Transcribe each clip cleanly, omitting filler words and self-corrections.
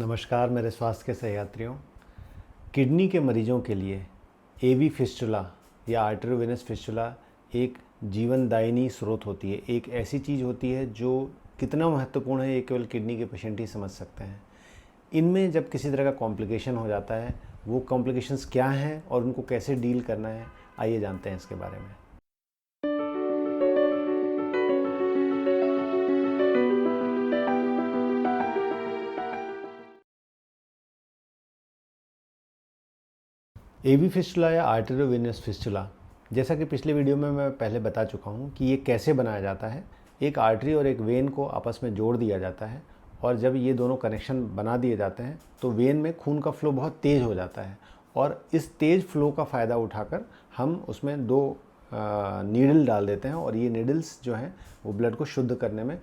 नमस्कार मेरे स्वास्थ्य के सहयात्रियों। किडनी के मरीजों के लिए एवी फिस्टुला या आर्टेरियोवेनस फिस्टुला एक जीवनदायिनी स्रोत होती है। एक ऐसी चीज़ होती है जो कितना महत्वपूर्ण है ये केवल किडनी के पेशेंट ही समझ सकते हैं। इनमें जब किसी तरह का कॉम्प्लिकेशन हो जाता है, वो कॉम्प्लिकेशंस क्या हैं और उनको कैसे डील करना है, आइए जानते हैं इसके बारे में। एवी फिस्टुला या आर्टेरियोवेनस फिस्टुला, जैसा कि पिछले वीडियो में मैं पहले बता चुका हूँ कि ये कैसे बनाया जाता है। एक आर्टरी और एक वेन को आपस में जोड़ दिया जाता है और जब ये दोनों कनेक्शन बना दिए जाते हैं तो वेन में खून का फ्लो बहुत तेज़ हो जाता है और इस तेज़ फ्लो का फ़ायदा उठाकर हम उसमें दो नीडल डाल देते हैं और ये नीडल्स जो हैं वो ब्लड को शुद्ध करने में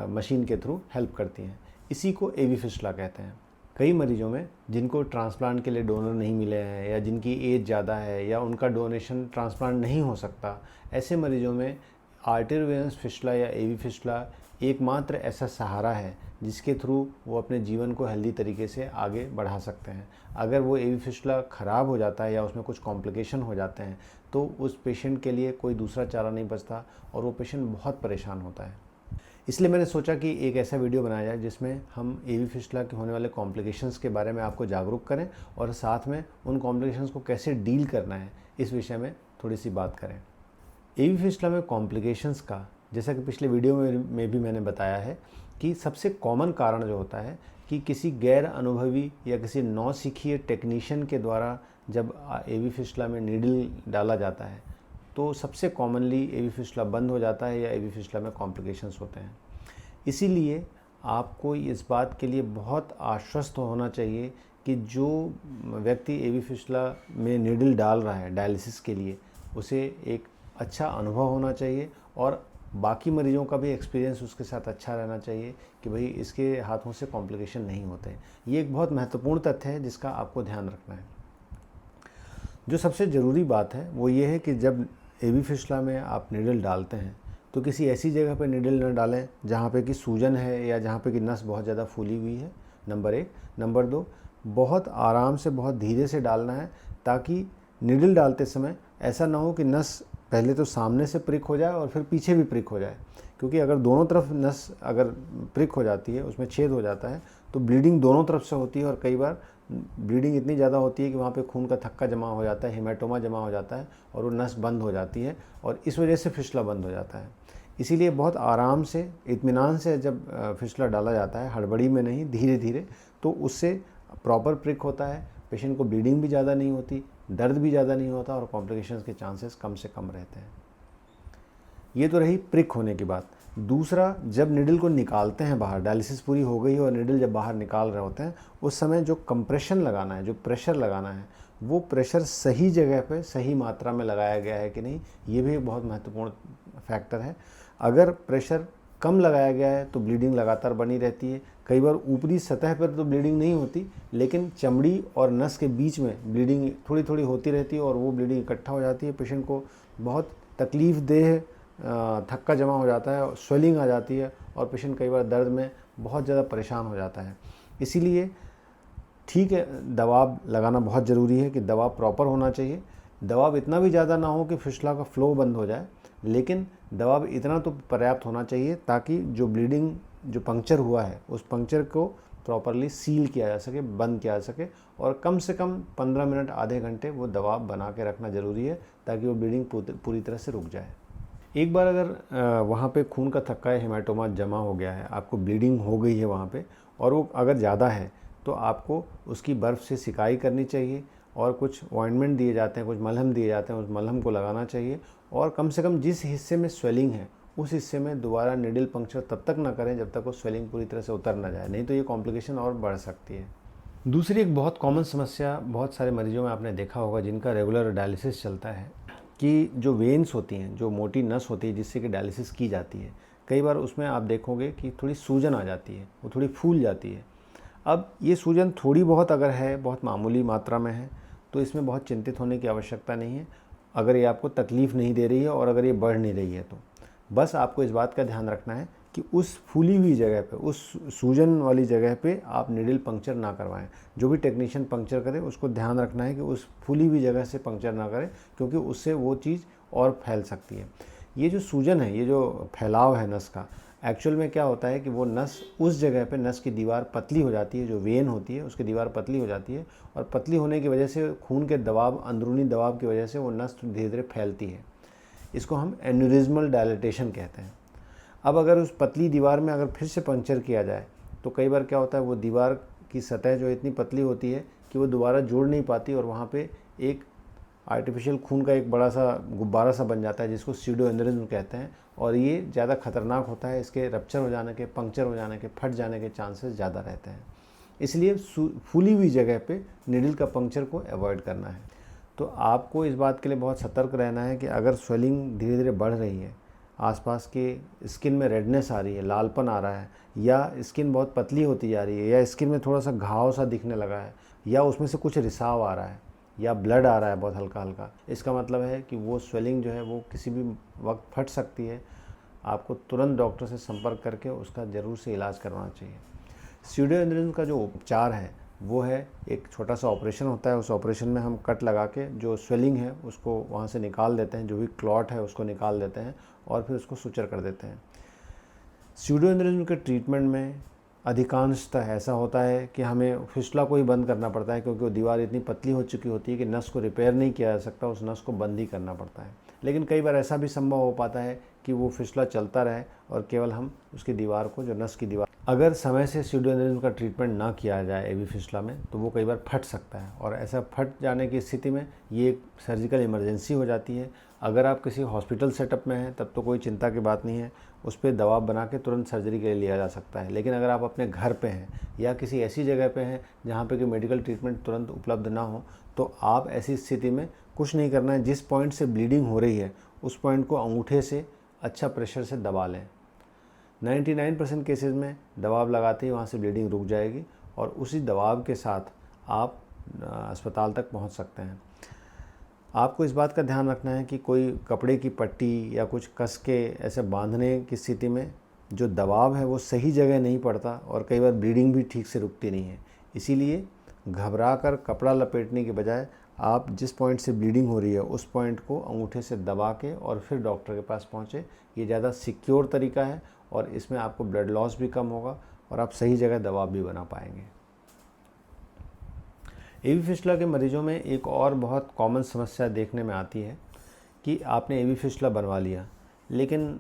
मशीन के थ्रू हेल्प करती हैं। इसी को एवी फिस्टुला कहते हैं। कई मरीजों में जिनको ट्रांसप्लांट के लिए डोनर नहीं मिले हैं या जिनकी एज ज़्यादा है या उनका डोनेशन ट्रांसप्लांट नहीं हो सकता, ऐसे मरीजों में आर्टेरियोवेनस फिस्टुला या एवी फिस्टुला एकमात्र ऐसा सहारा है जिसके थ्रू वो अपने जीवन को हेल्दी तरीके से आगे बढ़ा सकते हैं। अगर वो एवी फिस्टुला ख़राब हो जाता है या उसमें कुछ कॉम्प्लिकेशन हो जाते हैं तो उस पेशेंट के लिए कोई दूसरा चारा नहीं बचता और वो पेशेंट बहुत परेशान होता है। इसलिए मैंने सोचा कि एक ऐसा वीडियो बनाया जाए जिसमें हम एवी फिस्टुला के होने वाले कॉम्प्लिकेशंस के बारे में आपको जागरूक करें और साथ में उन कॉम्प्लिकेशंस को कैसे डील करना है इस विषय में थोड़ी सी बात करें। एवी फिस्टुला में कॉम्प्लिकेशंस का, जैसा कि पिछले वीडियो में भी मैंने बताया है कि सबसे कॉमन कारण जो होता है कि किसी गैर अनुभवी या किसी नौसिखिए टेक्नीशियन के द्वारा जब एवी फिस्टुला में नीडल डाला जाता है तो सबसे कॉमनली एवी फिस्टुला बंद हो जाता है या एवी फिस्टुला में कॉम्प्लिकेशंस होते हैं। इसीलिए आपको इस बात के लिए बहुत आश्वस्त होना चाहिए कि जो व्यक्ति एवी फिस्टुला में नीडल डाल रहा है डायलिसिस के लिए, उसे एक अच्छा अनुभव होना चाहिए और बाकी मरीजों का भी एक्सपीरियंस उसके साथ अच्छा रहना चाहिए कि भाई इसके हाथों से कॉम्प्लिकेशन नहीं होते हैं। ये एक बहुत महत्वपूर्ण तथ्य है जिसका आपको ध्यान रखना है। जो सबसे ज़रूरी बात है वो ये है कि जब एवी फिस्टुला में आप नीडल डालते हैं तो किसी ऐसी जगह पे नीडल न डालें जहाँ पे कि सूजन है या जहाँ पे कि नस बहुत ज़्यादा फूली हुई है, नंबर 1। नंबर 2, बहुत आराम से बहुत धीरे से डालना है ताकि नीडल डालते समय ऐसा ना हो कि नस पहले तो सामने से प्रिक हो जाए और फिर पीछे भी प्रिक हो जाए, क्योंकि अगर दोनों तरफ नस अगर प्रिक हो जाती है, उसमें छेद हो जाता है तो ब्लीडिंग दोनों तरफ से होती है और कई बार ब्लीडिंग इतनी ज़्यादा होती है कि वहाँ पे खून का थक्का जमा हो जाता है, हेमाटोमा जमा हो जाता है और वो नस बंद हो जाती है और इस वजह से फिस्टुला बंद हो जाता है। इसीलिए बहुत आराम से, इत्मीनान से जब फिस्टुला डाला जाता है, हड़बड़ी में नहीं, धीरे धीरे, तो उससे प्रॉपर प्रिक होता है, पेशेंट को ब्लीडिंग भी ज़्यादा नहीं होती, दर्द भी ज़्यादा नहीं होता और कॉम्प्लिकेशंस के चांसेस कम से कम रहते हैं। ये तो रही प्रिक होने की बात। दूसरा, जब निडल को निकालते हैं बाहर, डायलिसिस पूरी हो गई और निडल जब बाहर निकाल रहे होते हैं, उस समय जो कंप्रेशन लगाना है, जो प्रेशर लगाना है, वो प्रेशर सही जगह पे सही मात्रा में लगाया गया है कि नहीं, ये भी एक बहुत महत्वपूर्ण फैक्टर है। अगर प्रेशर कम लगाया गया है तो ब्लीडिंग लगातार बनी रहती है। कई बार ऊपरी सतह पर तो ब्लीडिंग नहीं होती, लेकिन चमड़ी और नस के बीच में ब्लीडिंग थोड़ी थोड़ी होती रहती है और वो ब्लीडिंग इकट्ठा हो जाती है। पेशेंट को बहुत तकलीफ देह थक्का जमा हो जाता है, स्वेलिंग आ जाती है और पेशेंट कई बार दर्द में बहुत ज़्यादा परेशान हो जाता है। इसीलिए ठीक है, दबाव लगाना बहुत ज़रूरी है कि दबाव प्रॉपर होना चाहिए। दबाव इतना भी ज़्यादा ना हो कि फिस्टुला का फ्लो बंद हो जाए, लेकिन दबाव इतना तो पर्याप्त होना चाहिए ताकि जो ब्लीडिंग, जो पंक्चर हुआ है, उस पंक्चर को प्रॉपरली सील किया जा सके, बंद किया जा सके और कम से कम 15 मिनट, आधे घंटे वो दबाव बना के रखना ज़रूरी है ताकि वो ब्लीडिंग पूरी तरह से रुक जाए। एक बार अगर वहाँ पे खून का थक्का है, हेमाटोमा जमा हो गया है, आपको ब्लीडिंग हो गई है वहाँ पे और वो अगर ज़्यादा है तो आपको उसकी बर्फ़ से सिकाई करनी चाहिए और कुछ ऑइंटमेंट दिए जाते हैं, कुछ मलहम दिए जाते हैं, उस मलहम को लगाना चाहिए और कम से कम जिस हिस्से में स्वेलिंग है उस हिस्से में दोबारा निडल पंक्चर तब तक ना करें जब तक वो स्वेलिंग पूरी तरह से उतर ना जाए, नहीं तो ये कॉम्प्लिकेशन और बढ़ सकती है। दूसरी एक बहुत कॉमन समस्या बहुत सारे मरीजों में आपने देखा होगा जिनका रेगुलर डायलिसिस चलता है कि जो वेन्स होती हैं, जो मोटी नस होती है जिससे कि डायलिसिस की जाती है, कई बार उसमें आप देखोगे कि थोड़ी सूजन आ जाती है, वो थोड़ी फूल जाती है। अब ये सूजन थोड़ी बहुत अगर है, बहुत मामूली मात्रा में है, तो इसमें बहुत चिंतित होने की आवश्यकता नहीं है अगर ये आपको तकलीफ़ नहीं दे रही है और अगर ये बढ़ नहीं रही है तो। बस आपको इस बात का ध्यान रखना है कि उस फूली हुई जगह पे, उस सूजन वाली जगह पे आप नीडल पंक्चर ना करवाएं। जो भी टेक्नीशियन पंक्चर करे उसको ध्यान रखना है कि उस फूली हुई जगह से पंक्चर ना करें, क्योंकि उससे वो चीज़ और फैल सकती है। ये जो सूजन है, ये जो फैलाव है नस का, एक्चुअल में क्या होता है कि वो नस उस जगह पे नस की दीवार पतली हो जाती है, जो वेन होती है उसकी दीवार पतली हो जाती है, और पतली होने की वजह से खून के दबाव, अंदरूनी दबाव की वजह से वो नस धीरे धीरे फैलती है। इसको हम एन्यूरिज्मल डायलिटेशन कहते हैं। अब अगर उस पतली दीवार में अगर फिर से पंक्चर किया जाए तो कई बार क्या होता है, वो दीवार की सतह जो इतनी पतली होती है कि वो दोबारा जुड़ नहीं पाती, और वहाँ पे एक आर्टिफिशियल खून का एक बड़ा सा गुब्बारा सा बन जाता है, जिसको सीडो एन्यूरिज्म कहते हैं। और ये ज़्यादा खतरनाक होता है, इसके रप्चर हो जाने के, पंक्चर हो जाने के, फट जाने के चांसेस ज़्यादा रहते हैं। इसलिए फूली हुई जगह पे नीडल का पंक्चर को अवॉइड करना है। तो आपको इस बात के लिए बहुत सतर्क रहना है कि अगर स्वेलिंग धीरे धीरे बढ़ रही है, आसपास के स्किन में रेडनेस आ रही है, लालपन आ रहा है, या स्किन बहुत पतली होती जा रही है, या स्किन में थोड़ा सा घाव सा दिखने लगा है, या उसमें से कुछ रिसाव आ रहा है, या ब्लड आ रहा है बहुत हल्का हल्का, इसका मतलब है कि वो स्वेलिंग जो है वो किसी भी वक्त फट सकती है। आपको तुरंत डॉक्टर से संपर्क करके उसका ज़रूर से इलाज करवाना चाहिए। सीडो एन्यूरिज्म का जो उपचार है वो है, एक छोटा सा ऑपरेशन होता है। उस ऑपरेशन में हम कट लगा के जो स्वेलिंग है उसको वहाँ से निकाल देते हैं, जो भी क्लॉट है उसको निकाल देते हैं, और फिर उसको सुचर कर देते हैं। सीडो एन्यूरिज्म के ट्रीटमेंट में अधिकांशतः ऐसा होता है कि हमें फिस्टुला को ही बंद करना पड़ता है, क्योंकि वो दीवार इतनी पतली हो चुकी होती है कि नस को रिपेयर नहीं किया जा सकता, उस नस को बंद ही करना पड़ता है। लेकिन कई बार ऐसा भी संभव हो पाता है कि वो फिस्टुला चलता रहे, और केवल हम उसकी दीवार को, जो नस की दीवार, अगर समय से सीडो एन्यूरिज्म का ट्रीटमेंट ना किया जाए एवी फिस्टुला में, तो वो कई बार फट सकता है, और ऐसा फट जाने की स्थिति में ये एक सर्जिकल इमरजेंसी हो जाती है। अगर आप किसी हॉस्पिटल सेटअप में हैं तब तो कोई चिंता की बात नहीं है, उस पर दबाव बना के तुरंत सर्जरी के लिए लिया जा सकता है। लेकिन अगर आप अपने घर पे हैं या किसी ऐसी जगह पे हैं जहाँ पे कि मेडिकल ट्रीटमेंट तुरंत उपलब्ध ना हो, तो आप ऐसी स्थिति में कुछ नहीं करना है। जिस पॉइंट से ब्लीडिंग हो रही है उस पॉइंट को अंगूठे से अच्छा प्रेशर से दबा लें। 99% केसेस में दबाव लगाते ही वहाँ से ब्लीडिंग रुक जाएगी, और उसी दबाव के साथ आप अस्पताल तक पहुँच सकते हैं। आपको इस बात का ध्यान रखना है कि कोई कपड़े की पट्टी या कुछ कस के ऐसे बांधने की स्थिति में जो दबाव है वो सही जगह नहीं पड़ता, और कई बार ब्लीडिंग भी ठीक से रुकती नहीं है। इसीलिए घबराकर कपड़ा लपेटने के बजाय आप जिस पॉइंट से ब्लीडिंग हो रही है उस पॉइंट को अंगूठे से दबा के और फिर डॉक्टर के पास पहुँचे। ये ज़्यादा सिक्योर तरीका है, और इसमें आपको ब्लड लॉस भी कम होगा, और आप सही जगह दबाव भी बना पाएंगे। एवी फिस्टुला के मरीजों में एक और बहुत कॉमन समस्या देखने में आती है कि आपने एवी फिस्टुला बनवा लिया, लेकिन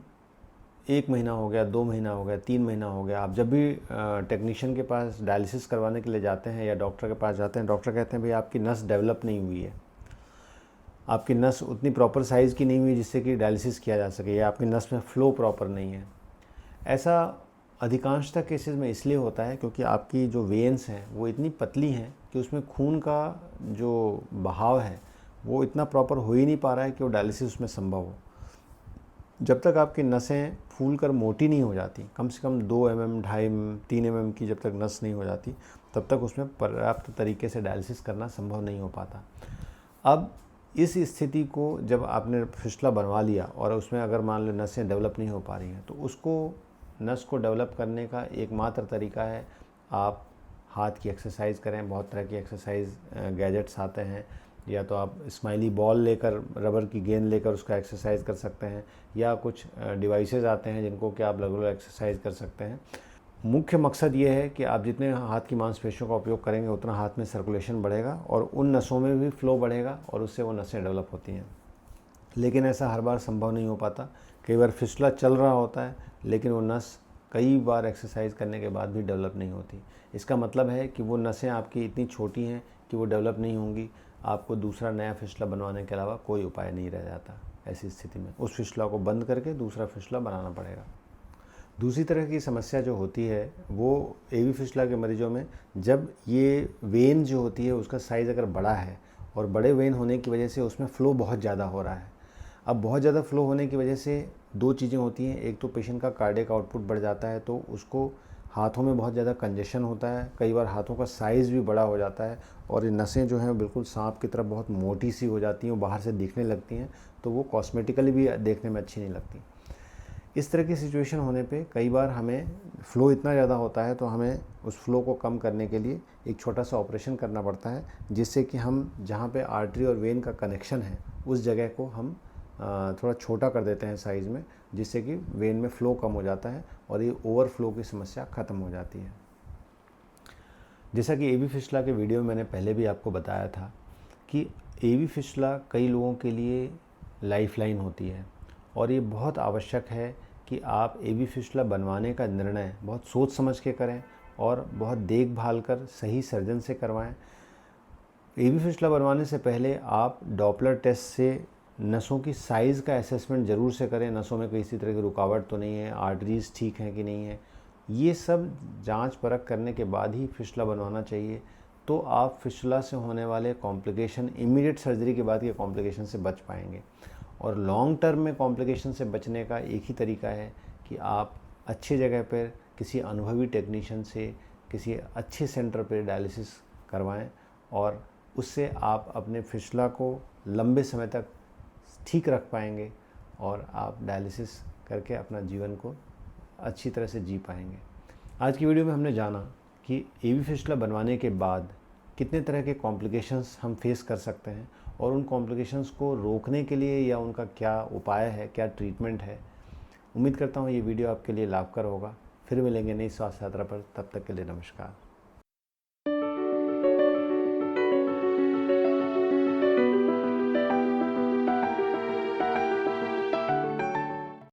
1 महीना हो गया, 2 महीना हो गया, 3 महीना हो गया, आप जब भी टेक्नीशियन के पास डायलिसिस करवाने के लिए जाते हैं या डॉक्टर के पास जाते हैं, डॉक्टर कहते हैं भाई आपकी नस डेवलप नहीं हुई है, आपकी नस उतनी प्रॉपर साइज़ की नहीं हुई जिससे कि डायलिसिस किया जा सके, या आपकी नस में फ़्लो प्रॉपर नहीं है। ऐसा अधिकांशतः केसेस में इसलिए होता है क्योंकि आपकी जो वेन्स हैं वो इतनी पतली हैं कि उसमें खून का जो बहाव है वो इतना प्रॉपर हो ही नहीं पा रहा है कि वो डायलिसिस उसमें संभव हो। जब तक आपकी नसें फूल कर मोटी नहीं हो जाती, कम से कम 2 mm, 2.5 mm, 3 mm की जब तक नस नहीं हो जाती, तब तक उसमें पर्याप्त तरीके से डायलिसिस करना संभव नहीं हो पाता। अब इस स्थिति को जब आपने फिस्टुला बनवा लिया और उसमें अगर मान लो नसें डेवलप नहीं हो पा रही हैं, तो उसको नस को डेवलप करने का एकमात्र तरीका है आप हाथ की एक्सरसाइज करें। बहुत तरह की एक्सरसाइज गैजेट्स आते हैं, या तो आप स्माइली बॉल लेकर, रबर की गेंद लेकर उसका एक्सरसाइज कर सकते हैं, या कुछ डिवाइसेस आते हैं जिनको कि आप रेगुलर एक्सरसाइज कर सकते हैं। मुख्य मकसद ये है कि आप जितने हाथ की मांसपेशियों का उपयोग करेंगे उतना हाथ में सर्कुलेशन बढ़ेगा और उन नसों में भी फ्लो बढ़ेगा और उससे वो नसें डेवलप होती हैं। लेकिन ऐसा हर बार संभव नहीं हो पाता। कई बार फिस्टुला चल रहा होता है लेकिन वो नस कई बार एक्सरसाइज करने के बाद भी डेवलप नहीं होती। इसका मतलब है कि वो नसें आपकी इतनी छोटी हैं कि वो डेवलप नहीं होंगी। आपको दूसरा नया फिस्टुला बनवाने के अलावा कोई उपाय नहीं रह जाता। ऐसी स्थिति में उस फिस्टुला को बंद करके दूसरा फिस्टुला बनाना पड़ेगा। दूसरी तरह की समस्या जो होती है वो एवी फिस्टुला के मरीजों में, जब ये वेन जो होती है उसका साइज़ अगर बड़ा है और बड़े वेन होने की वजह से उसमें फ़्लो बहुत ज़्यादा हो रहा है। अब बहुत ज़्यादा फ़्लो होने की वजह से दो चीज़ें होती हैं। एक तो पेशेंट का कार्डियक आउटपुट बढ़ जाता है, तो उसको हाथों में बहुत ज़्यादा कंजेशन होता है, कई बार हाथों का साइज़ भी बड़ा हो जाता है और ये नसें जो हैं बिल्कुल सांप की तरह बहुत मोटी सी हो जाती हैं, बाहर से दिखने लगती हैं, तो वो कॉस्मेटिकली भी देखने में अच्छी नहीं लगती। इस तरह की सिचुएशन होने पे कई बार हमें फ़्लो इतना ज़्यादा होता है तो हमें उस फ़्लो को कम करने के लिए एक छोटा सा ऑपरेशन करना पड़ता है, जिससे कि हम जहाँ पे आर्टरी और वेन का कनेक्शन है उस जगह को हम थोड़ा छोटा कर देते हैं साइज़ में, जिससे कि वेन में फ़्लो कम हो जाता है और ये ओवरफ्लो की समस्या ख़त्म हो जाती है। जैसा कि एवी फिस्टुला के वीडियो में मैंने पहले भी आपको बताया था कि एवी फिस्टुला कई लोगों के लिए लाइफलाइन होती है और ये बहुत आवश्यक है कि आप एवी फिस्टुला बनवाने का निर्णय बहुत सोच समझ के करें और बहुत देखभाल कर सही सर्जन से करवाएं। एवी फिस्टुला बनवाने से पहले आप डॉपलर टेस्ट से नसों की साइज़ का असेसमेंट ज़रूर से करें, नसों में किसी तरह की रुकावट तो नहीं है, आर्टरीज़ ठीक हैं कि नहीं है। ये सब जांच परख करने के बाद ही फिस्टुला बनवाना चाहिए, तो आप फिस्टुला से होने वाले कॉम्प्लिकेशन, इमीडिएट सर्जरी के बाद के कॉम्प्लिकेशन से बच पाएंगे। और लॉन्ग टर्म में कॉम्प्लिकेशन से बचने का एक ही तरीका है कि आप अच्छी जगह पर किसी अनुभवी टेक्नीशियन से, किसी अच्छे सेंटर पर डायलिसिस करवाएं और उससे आप अपने फिस्टुला को लंबे समय तक ठीक रख पाएंगे और आप डायलिसिस करके अपना जीवन को अच्छी तरह से जी पाएंगे। आज की वीडियो में हमने जाना कि एवी फिस्टुला बनवाने के बाद कितने तरह के कॉम्प्लिकेशंस हम फेस कर सकते हैं और उन कॉम्प्लिकेशंस को रोकने के लिए या उनका क्या उपाय है, क्या ट्रीटमेंट है। उम्मीद करता हूँ ये वीडियो आपके लिए लाभकर होगा। फिर मिलेंगे नई स्वास्थ्य यात्रा पर, तब तक के लिए नमस्कार।